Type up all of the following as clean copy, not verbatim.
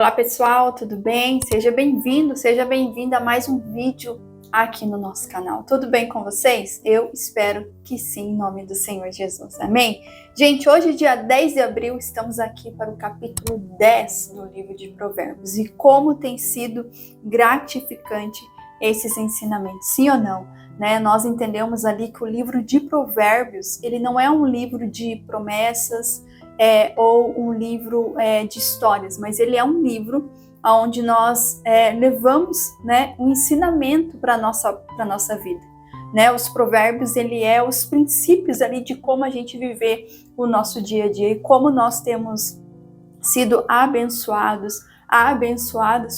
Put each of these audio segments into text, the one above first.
Olá pessoal, tudo bem? Seja bem-vindo, seja bem-vinda a mais um vídeo aqui no nosso canal. Tudo bem com vocês? Eu espero que sim, em nome do Senhor Jesus. Amém? Gente, hoje, dia 10 de abril, estamos aqui para o capítulo 10 do livro de Provérbios. E como tem sido gratificante esses ensinamentos, sim ou não? Nós entendemos ali que o livro de Provérbios, ele não é um livro de promessas, ou um livro de histórias, mas ele é um livro onde nós levamos um ensinamento para a nossa vida. Os provérbios, ele é os princípios ali de como a gente viver o nosso dia a dia e como nós temos sido abençoadas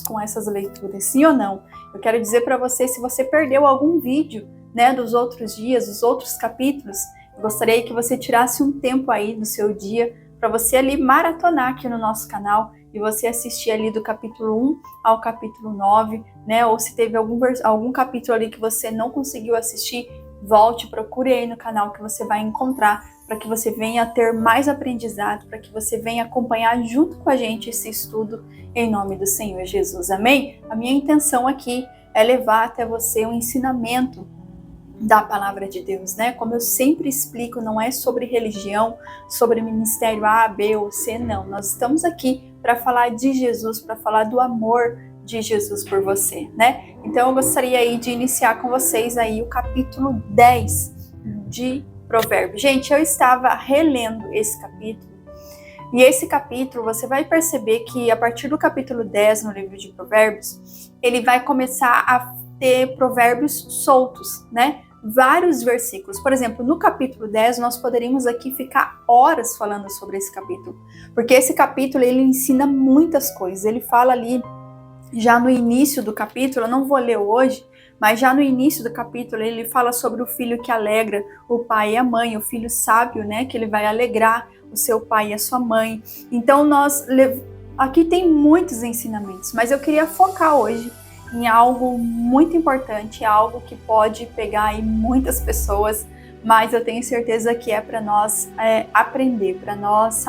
com essas leituras, sim ou não? Eu quero dizer para você, se você perdeu algum vídeo dos outros dias, dos outros capítulos, eu gostaria que você tirasse um tempo aí do seu dia para você ali maratonar aqui no nosso canal e você assistir ali do capítulo 1 ao capítulo 9, ou se teve algum capítulo ali que você não conseguiu assistir, volte, procure aí no canal que você vai encontrar, para que você venha ter mais aprendizado, para que você venha acompanhar junto com a gente esse estudo em nome do Senhor Jesus, amém? A minha intenção aqui é levar até você um ensinamento da palavra de Deus, Como eu sempre explico, não é sobre religião, sobre ministério A, B ou C, não. Nós estamos aqui para falar de Jesus, para falar do amor de Jesus por você, Então eu gostaria aí de iniciar com vocês aí o capítulo 10 de Provérbios. Gente, eu estava relendo esse capítulo, e esse capítulo, você vai perceber que a partir do capítulo 10 no livro de Provérbios, ele vai começar a ter provérbios soltos, Vários versículos. Por exemplo, no capítulo 10, nós poderíamos aqui ficar horas falando sobre esse capítulo, porque esse capítulo, ele ensina muitas coisas. Ele fala ali, já no início do capítulo, eu não vou ler hoje, mas já no início do capítulo, ele fala sobre o filho que alegra o pai e a mãe, o filho sábio, que ele vai alegrar o seu pai e a sua mãe. Então, aqui tem muitos ensinamentos, mas eu queria focar hoje em algo muito importante, algo que pode pegar aí muitas pessoas, mas eu tenho certeza que é para nós aprender, para nós,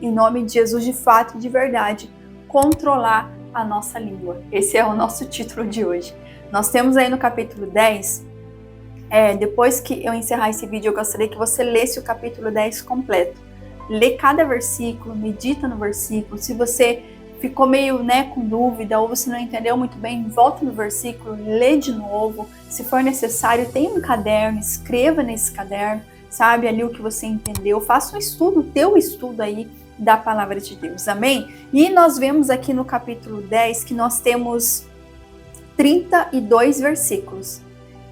em nome de Jesus, de fato, de verdade, controlar a nossa língua. Esse é o nosso título de hoje. Nós temos aí no capítulo 10, depois que eu encerrar esse vídeo, eu gostaria que você lesse o capítulo 10 completo. Lê cada versículo, medita no versículo. Se você ficou meio com dúvida ou você não entendeu muito bem, volta no versículo, lê de novo. Se for necessário, tenha um caderno, escreva nesse caderno, ali o que você entendeu. Faça um estudo, teu estudo aí da palavra de Deus, amém? E nós vemos aqui no capítulo 10 que nós temos 32 versículos.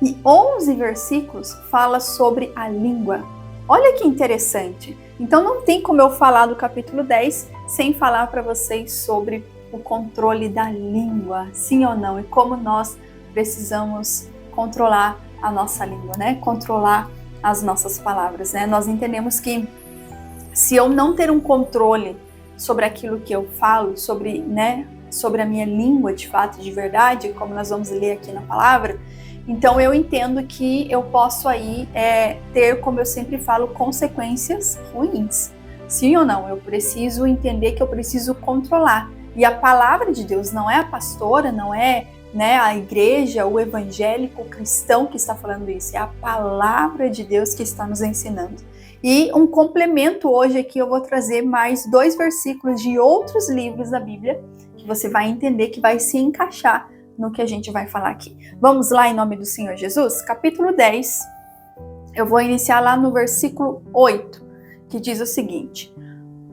E 11 versículos fala sobre a língua. Olha que interessante. Então não tem como eu falar do capítulo 10 sem falar para vocês sobre o controle da língua, sim ou não, e como nós precisamos controlar a nossa língua, Controlar as nossas palavras, Nós entendemos que se eu não ter um controle sobre aquilo que eu falo, sobre a minha língua de fato, de verdade, como nós vamos ler aqui na palavra, então eu entendo que eu posso aí ter, como eu sempre falo, consequências ruins. Sim ou não? Eu preciso entender que eu preciso controlar. E a palavra de Deus não é a pastora, não é a igreja, o evangélico, o cristão que está falando isso. É a palavra de Deus que está nos ensinando. E um complemento hoje aqui, eu vou trazer mais 2 versículos de outros livros da Bíblia, que você vai entender que vai se encaixar no que a gente vai falar aqui. Vamos lá em nome do Senhor Jesus? Capítulo 10, eu vou iniciar lá no versículo 8, que diz o seguinte: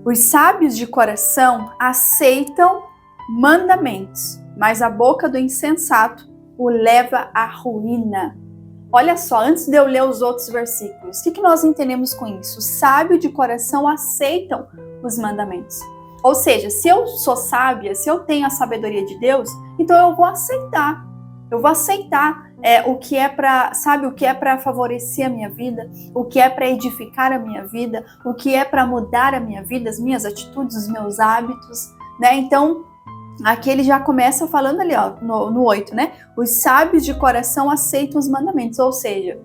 os sábios de coração aceitam mandamentos, mas a boca do insensato o leva à ruína. Olha só, antes de eu ler os outros versículos, o que nós entendemos com isso? O sábio de coração aceitam os mandamentos. Ou seja, se eu sou sábia, se eu tenho a sabedoria de Deus, então eu vou aceitar. Eu vou aceitar o que é para favorecer a minha vida, o que é para edificar a minha vida, o que é para mudar a minha vida, as minhas atitudes, os meus hábitos, Então, aqui ele já começa falando ali, no 8, Os sábios de coração aceitam os mandamentos, ou seja,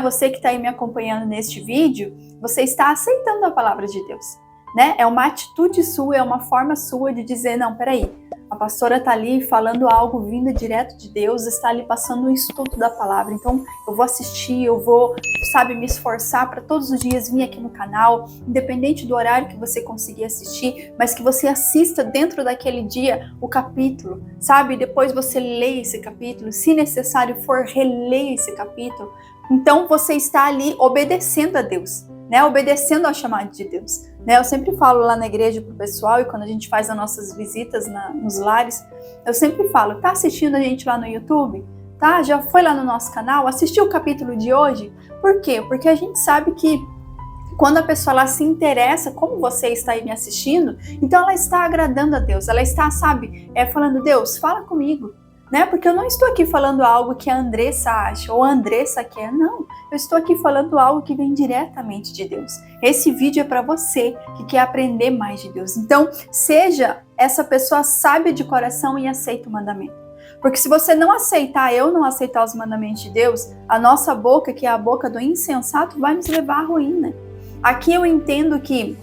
Você que está aí me acompanhando neste vídeo, você está aceitando a palavra de Deus. né? É uma atitude sua, é uma forma sua de dizer, não, peraí, a pastora está ali falando algo vindo direto de Deus, está ali passando um estudo da palavra, então eu vou assistir, eu vou, sabe, me esforçar para todos os dias vir aqui no canal, independente do horário que você conseguir assistir, mas que você assista dentro daquele dia o capítulo, sabe? Depois você leia esse capítulo, se necessário for, releia esse capítulo. Então você está ali obedecendo a Deus, né? Obedecendo ao chamado de Deus. Né? Eu sempre falo lá na igreja pro pessoal, e quando a gente faz as nossas visitas nos lares, eu sempre falo, tá assistindo a gente lá no YouTube? Tá? Já foi lá no nosso canal? Assistiu o capítulo de hoje? Por quê? Porque a gente sabe que quando a pessoa ela se interessa, como você está aí me assistindo, então ela está agradando a Deus, ela está, sabe, falando, Deus, fala comigo. Né? Porque eu não estou aqui falando algo que a Andressa acha ou a Andressa quer, não. Eu estou aqui falando algo que vem diretamente de Deus. Esse vídeo é para você que quer aprender mais de Deus. Então, seja essa pessoa sábia de coração e aceita o mandamento. Porque se você não aceitar, eu não aceitar os mandamentos de Deus, a nossa boca, que é a boca do insensato, vai nos levar à ruína. Aqui eu entendo que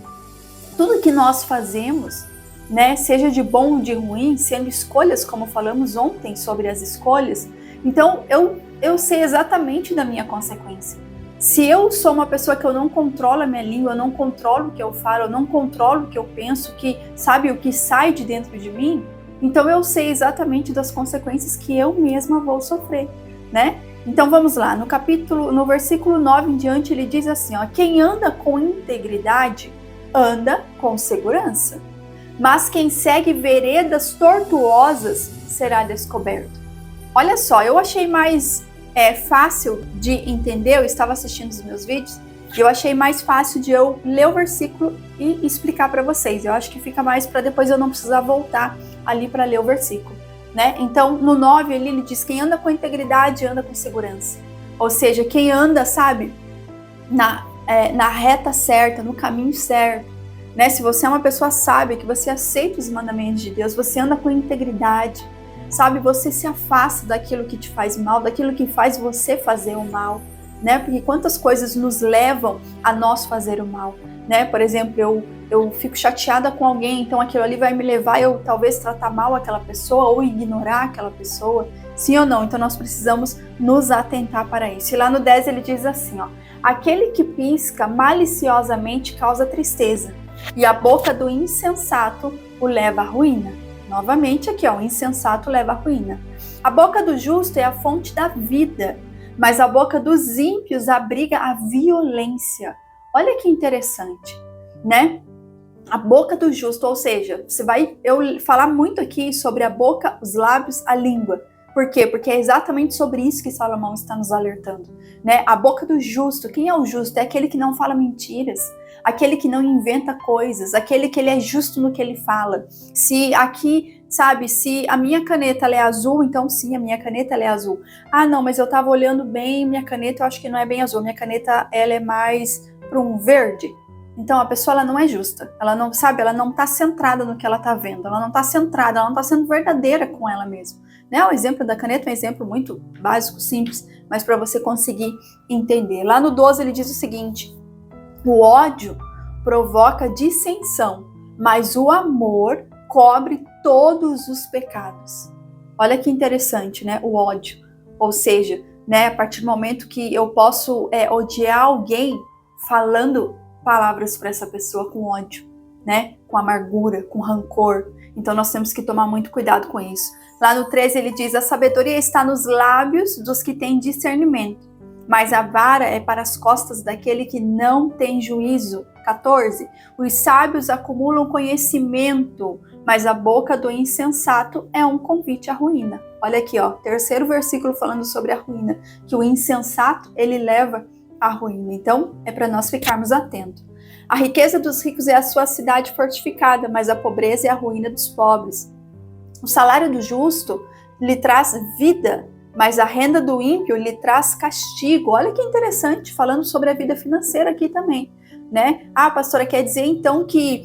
tudo que nós fazemos, né, seja de bom ou de ruim, sendo escolhas, como falamos ontem sobre as escolhas, então eu sei exatamente da minha consequência. Se eu sou uma pessoa que eu não controlo a minha língua, eu não controlo o que eu falo, eu não controlo o que eu penso, que sabe o que sai de dentro de mim, então eu sei exatamente das consequências que eu mesma vou sofrer, né? Então vamos lá, no versículo 9 em diante, ele diz assim, ó, quem anda com integridade, anda com segurança. Mas quem segue veredas tortuosas será descoberto. Olha só, eu achei mais fácil de entender, eu estava assistindo os meus vídeos, e eu achei mais fácil de eu ler o versículo e explicar para vocês. Eu acho que fica mais para depois eu não precisar voltar ali para ler o versículo, né? Então, no 9 ali, ele diz, quem anda com integridade, anda com segurança. Ou seja, quem anda, sabe, na reta certa, no caminho certo, né? Se você é uma pessoa sábia, que você aceita os mandamentos de Deus, você anda com integridade, sabe? Você se afasta daquilo que te faz mal, daquilo que faz você fazer o mal, né? Porque quantas coisas nos levam a nós fazer o mal, né? Por exemplo, eu fico chateada com alguém, então aquilo ali vai me levar a eu talvez tratar mal aquela pessoa ou ignorar aquela pessoa, sim ou não? Então nós precisamos nos atentar para isso. E lá no 10 ele diz assim, ó, aquele que pisca maliciosamente causa tristeza, e a boca do insensato o leva à ruína. Novamente aqui, ó, o insensato leva à ruína. A boca do justo é a fonte da vida, mas a boca dos ímpios abriga a violência. Olha que interessante, né? A boca do justo, ou seja, eu falar muito aqui sobre a boca, os lábios, a língua. Por quê? Porque é exatamente sobre isso que Salomão está nos alertando, né? A boca do justo, quem é o justo? É aquele que não fala mentiras, aquele que não inventa coisas, aquele que ele é justo no que ele fala. Se aqui, sabe, se a minha caneta ela é azul, então sim, a minha caneta ela é azul. Ah, não, mas eu tava olhando bem, minha caneta eu acho que não é bem azul, minha caneta ela é mais para um verde. Então a pessoa ela não é justa, ela não sabe, ela não está centrada no que ela está vendo, ela não está centrada, ela não está sendo verdadeira com ela mesma. Né? O exemplo da caneta é um exemplo muito básico, simples, mas para você conseguir entender. Lá no 12 ele diz o seguinte, o ódio provoca dissensão, mas o amor cobre todos os pecados. Olha que interessante, né? O ódio. Ou seja, né, a partir do momento que eu posso odiar alguém falando palavras para essa pessoa com ódio, né? Com amargura, com rancor. Então nós temos que tomar muito cuidado com isso. Lá no 13 ele diz, a sabedoria está nos lábios dos que têm discernimento, mas a vara é para as costas daquele que não tem juízo. 14. Os sábios acumulam conhecimento, mas a boca do insensato é um convite à ruína. Olha aqui, ó, terceiro versículo falando sobre a ruína, que o insensato, ele leva à ruína. Então, é para nós ficarmos atentos. A riqueza dos ricos é a sua cidade fortificada, mas a pobreza é a ruína dos pobres. O salário do justo lhe traz vida, mas a renda do ímpio lhe traz castigo. Olha que interessante, falando sobre a vida financeira aqui também, né? Ah, pastora, quer dizer então que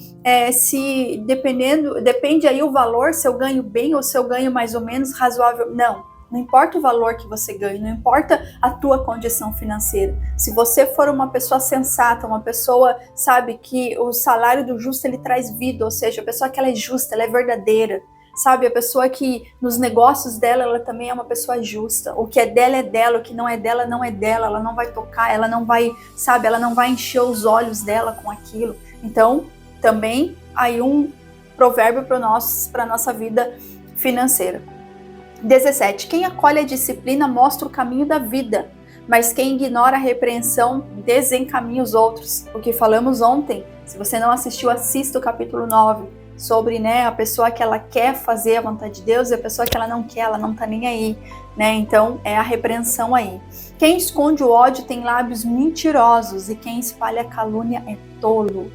depende aí o valor, se eu ganho bem ou se eu ganho mais ou menos razoável. Não, Não importa o valor que você ganha, não importa a tua condição financeira. Se você for uma pessoa sensata, uma pessoa, sabe, que o salário do justo ele traz vida, ou seja, a pessoa que ela é justa, ela é verdadeira. Sabe, a pessoa que nos negócios dela, ela também é uma pessoa justa. O que é dela, o que não é dela, não é dela. Ela não vai tocar, ela não vai, sabe, ela não vai encher os olhos dela com aquilo. Então, também aí um provérbio para nossa vida financeira. 17. Quem acolhe a disciplina mostra o caminho da vida, mas quem ignora a repreensão desencaminha os outros. O que falamos ontem, se você não assistiu, assista o capítulo 9, sobre, né, a pessoa que ela quer fazer a vontade de Deus e a pessoa que ela não quer, ela não tá nem aí, né? Então é a repreensão aí. Quem esconde o ódio tem lábios mentirosos e quem espalha calúnia é tolo.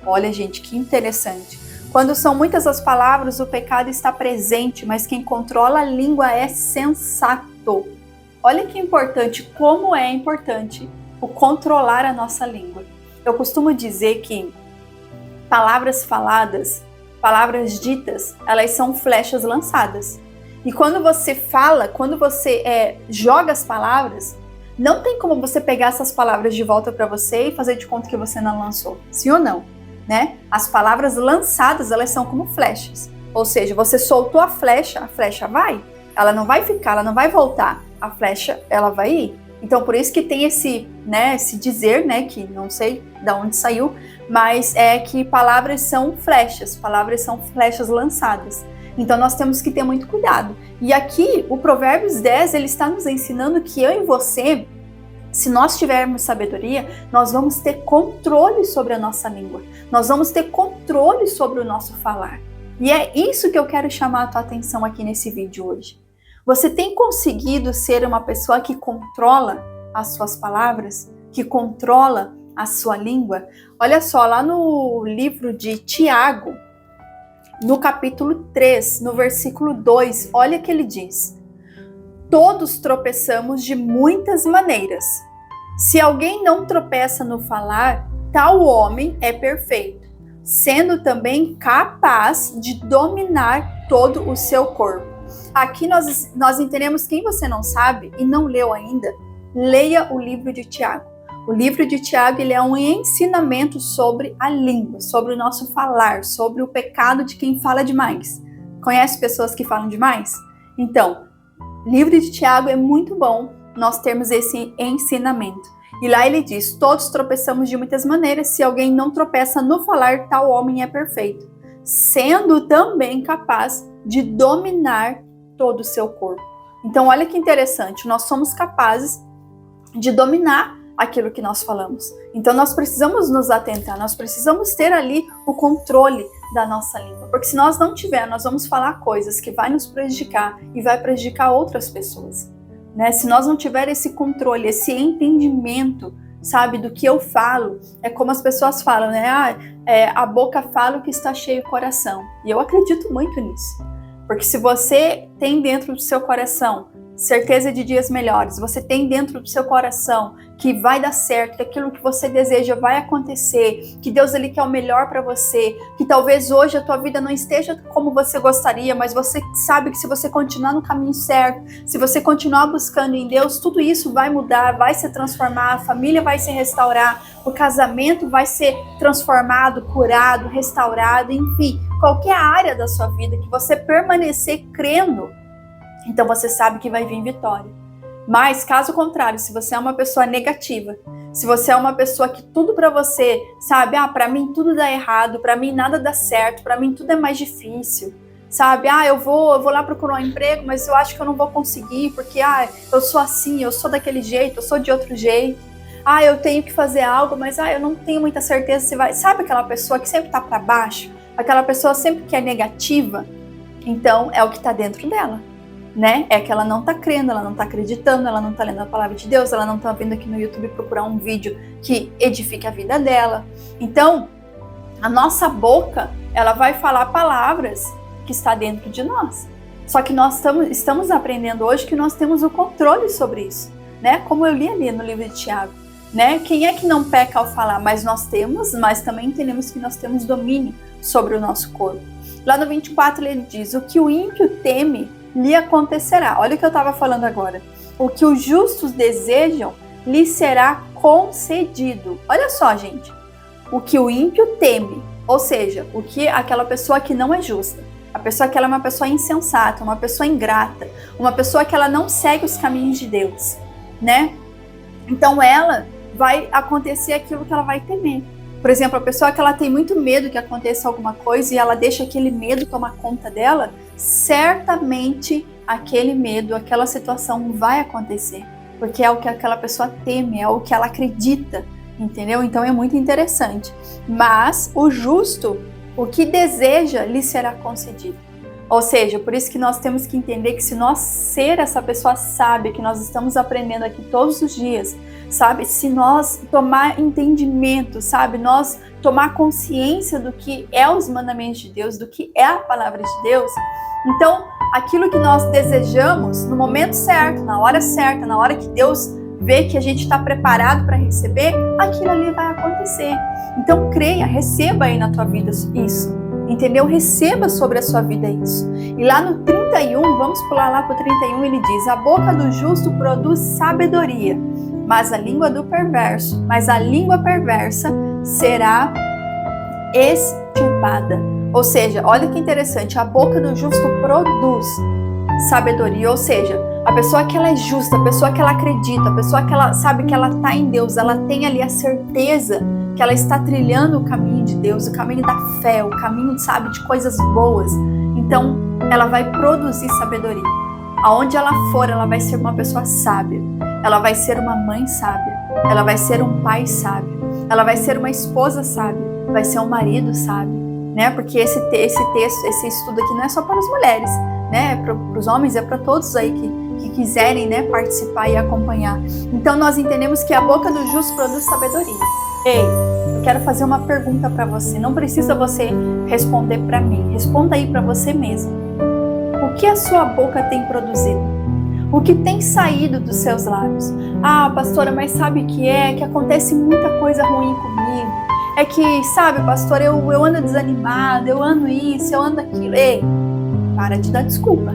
Olha, gente, que interessante. Quando são muitas as palavras, o pecado está presente, mas quem controla a língua é sensato. Olha que importante, como é importante o controlar a nossa língua. Eu costumo dizer que palavras faladas, palavras ditas, elas são flechas lançadas. E quando você fala, quando você joga as palavras, não tem como você pegar essas palavras de volta para você e fazer de conta que você não lançou. Sim ou não? Né? As palavras lançadas, elas são como flechas. Ou seja, você soltou a flecha vai. Ela não vai ficar, ela não vai voltar. A flecha, ela vai ir. Então, por isso que tem esse dizer, né, que não sei de onde saiu, mas é que palavras são flechas lançadas. Então, nós temos que ter muito cuidado. E aqui, o Provérbios 10, ele está nos ensinando que eu e você, se nós tivermos sabedoria, nós vamos ter controle sobre a nossa língua. Nós vamos ter controle sobre o nosso falar. E é isso que eu quero chamar a tua atenção aqui nesse vídeo hoje. Você tem conseguido ser uma pessoa que controla as suas palavras, que controla a sua língua? Olha só, lá no livro de Tiago, no capítulo 3, no versículo 2, olha que ele diz: todos tropeçamos de muitas maneiras. Se alguém não tropeça no falar, tal homem é perfeito, sendo também capaz de dominar todo o seu corpo. Aqui nós entendemos, quem você não sabe e não leu ainda, leia o livro de Tiago. O livro de Tiago, ele é um ensinamento sobre a língua, sobre o nosso falar, sobre o pecado de quem fala demais. Conhece pessoas que falam demais? Então, o livro de Tiago é muito bom nós termos esse ensinamento. E lá ele diz, todos tropeçamos de muitas maneiras, se alguém não tropeça no falar, tal homem é perfeito, sendo também capaz de dominar todo o seu corpo. Então, olha que interessante, nós somos capazes de dominar aquilo que nós falamos. Então, nós precisamos nos atentar, nós precisamos ter ali o controle da nossa língua, porque se nós não tivermos, nós vamos falar coisas que vai nos prejudicar e vai prejudicar outras pessoas, né? Se nós não tivermos esse controle, esse entendimento, sabe, do que eu falo, é como as pessoas falam, né? A boca fala o que está cheio o coração. E eu acredito muito nisso. Porque se você tem dentro do seu coração certeza de dias melhores, você tem dentro do seu coração que vai dar certo, que aquilo que você deseja vai acontecer, que Deus ele quer o melhor para você, que talvez hoje a tua vida não esteja como você gostaria, mas você sabe que se você continuar no caminho certo, se você continuar buscando em Deus, tudo isso vai mudar, vai se transformar, a família vai se restaurar, o casamento vai ser transformado, curado, restaurado, enfim, qualquer área da sua vida que você permanecer crendo, então você sabe que vai vir vitória. Mas, caso contrário, se você é uma pessoa negativa, se você é uma pessoa que tudo pra você, sabe, pra mim tudo dá errado, pra mim nada dá certo, pra mim tudo é mais difícil, sabe, eu vou lá procurar um emprego, mas eu acho que eu não vou conseguir, porque, eu sou assim, eu sou daquele jeito, eu sou de outro jeito, eu tenho que fazer algo, mas, eu não tenho muita certeza se vai, sabe aquela pessoa que sempre tá pra baixo, aquela pessoa sempre que é negativa? Então, é o que tá dentro dela. Né? É que ela não tá crendo, ela não tá acreditando, ela não tá lendo a palavra de Deus, ela não tá vindo aqui no YouTube procurar um vídeo que edifique a vida dela. Então, a nossa boca, ela vai falar palavras que está dentro de nós. Só que nós estamos aprendendo hoje que nós temos o controle sobre isso, né? Como eu li ali no livro de Tiago, né? Quem é que não peca ao falar? Mas nós temos, mas também entendemos que nós temos domínio sobre o nosso corpo. Lá no 24 ele diz, o que o ímpio teme lhe acontecerá. Olha o que eu estava falando agora. O que os justos desejam lhe será concedido. Olha só, gente. O que o ímpio teme, ou seja, o que aquela pessoa que não é justa, a pessoa que ela é uma pessoa insensata, uma pessoa ingrata, uma pessoa que ela não segue os caminhos de Deus, né? Então ela vai acontecer aquilo que ela vai temer. Por exemplo, a pessoa que ela tem muito medo que aconteça alguma coisa e ela deixa aquele medo tomar conta dela, certamente aquele medo, aquela situação vai acontecer, porque é o que aquela pessoa teme, é o que ela acredita, entendeu? Então é muito interessante. Mas o justo, o que deseja, lhe será concedido. Ou seja, por isso que nós temos que entender que se nós ser essa pessoa sábia que nós estamos aprendendo aqui todos os dias, sabe? Se nós tomar entendimento, sabe? Nós tomar consciência do que é os mandamentos de Deus, do que é a palavra de Deus, então aquilo que nós desejamos no momento certo, na hora certa, na hora que Deus vê que a gente está preparado para receber, aquilo ali vai acontecer. Então creia, receba aí na tua vida isso, entendeu? Receba sobre a sua vida isso. E lá no 31, vamos pular lá para o 31, ele diz: a boca do justo produz sabedoria, mas a língua perversa será extirpada. Ou seja, olha que interessante, a boca do justo produz sabedoria, ou seja, a pessoa que ela é justa, a pessoa que ela acredita, a pessoa que ela sabe que ela está em Deus, ela tem ali a certeza que ela está trilhando o caminho de Deus, o caminho da fé, o caminho, sabe, de coisas boas. Então, ela vai produzir sabedoria. Aonde ela for, ela vai ser uma pessoa sábia. Ela vai ser uma mãe sábia. Ela vai ser um pai sábio. Ela vai ser uma esposa sábia. Vai ser um marido sábio, né? Porque esse estudo aqui não é só para as mulheres, né? É para os homens, é para todos aí que quiserem, né, participar e acompanhar. Então, nós entendemos que a boca do justo produz sabedoria. Ei, eu quero fazer uma pergunta para você. Não precisa você responder para mim. Responda aí para você mesmo. O que a sua boca tem produzido? O que tem saído dos seus lábios? Ah, pastora, mas sabe o que é? Que acontece muita coisa ruim comigo. É que, sabe, pastora, eu ando desanimada, eu ando isso, eu ando aquilo. Ei, para de dar desculpa.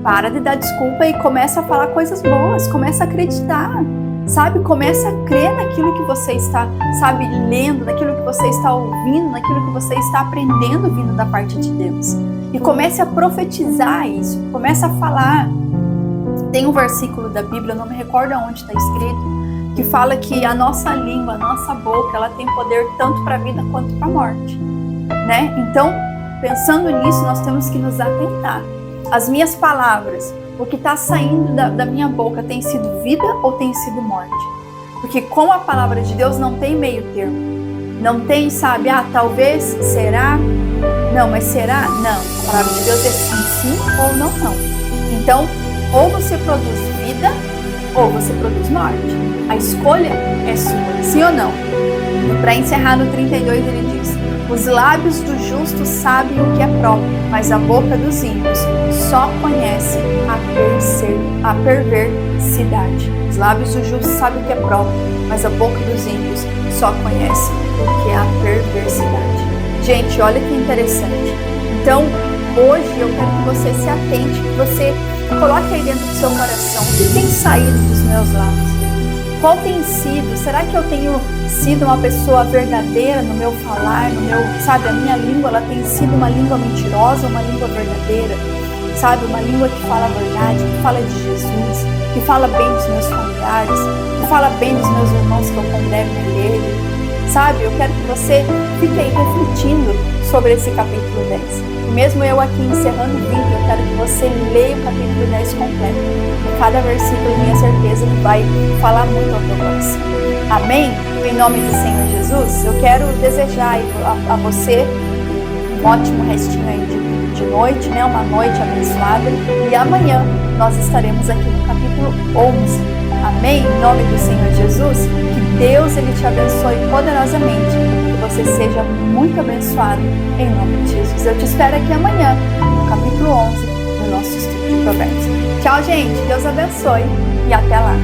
Para de dar desculpa e começa a falar coisas boas. Começa a acreditar. Sabe, começa a crer naquilo que você está, sabe, lendo, naquilo que você está ouvindo, naquilo que você está aprendendo vindo da parte de Deus. E comece a profetizar isso, comece a falar. Tem um versículo da Bíblia, eu não me recordo onde está escrito, que fala que a nossa língua, a nossa boca, ela tem poder tanto para a vida quanto para a morte, né? Então, pensando nisso, nós temos que nos atentar. As minhas palavras, o que está saindo da minha boca tem sido vida ou tem sido morte? Porque com a palavra de Deus não tem meio termo. Não tem, sabe, talvez, será? Não, mas será? Não. A palavra de Deus é sim ou não. Então, ou você produz vida ou você produz morte. A escolha é sua, sim ou não? Para encerrar no 32 ele diz: os lábios do justo sabem o que é próprio, mas a boca dos ímpios só conhece a perversidade. Os lábios do justo sabem o que é próprio, mas a boca dos ímpios só conhece o que é a perversidade. Gente, olha que interessante. Então, hoje eu quero que você se atente, que você coloque aí dentro do seu coração o que tem saído dos meus lábios. Qual tem sido? Será que eu tenho sido uma pessoa verdadeira no meu falar, sabe, a minha língua, ela tem sido uma língua mentirosa ou uma língua verdadeira? Sabe, uma língua que fala a verdade, que fala de Jesus, que fala bem dos meus familiares, que fala bem dos meus irmãos que eu congrego na igreja. Sabe, eu quero que você fique aí refletindo sobre esse capítulo 10. E mesmo eu aqui encerrando o vídeo, eu quero que você leia o capítulo 10 completo. E cada versículo, minha certeza, ele vai falar muito ao teu coração. Amém? Em nome do Senhor Jesus, eu quero desejar aí a você um ótimo restinho aí de noite, né? Uma noite abençoada. E amanhã nós estaremos aqui no capítulo 11. Amém? Em nome do Senhor Jesus, que Deus ele te abençoe poderosamente, que você seja muito abençoado em nome de Jesus. Eu te espero aqui amanhã, no capítulo 11, no nosso estudo de Provérbios. Tchau, gente. Deus abençoe e até lá.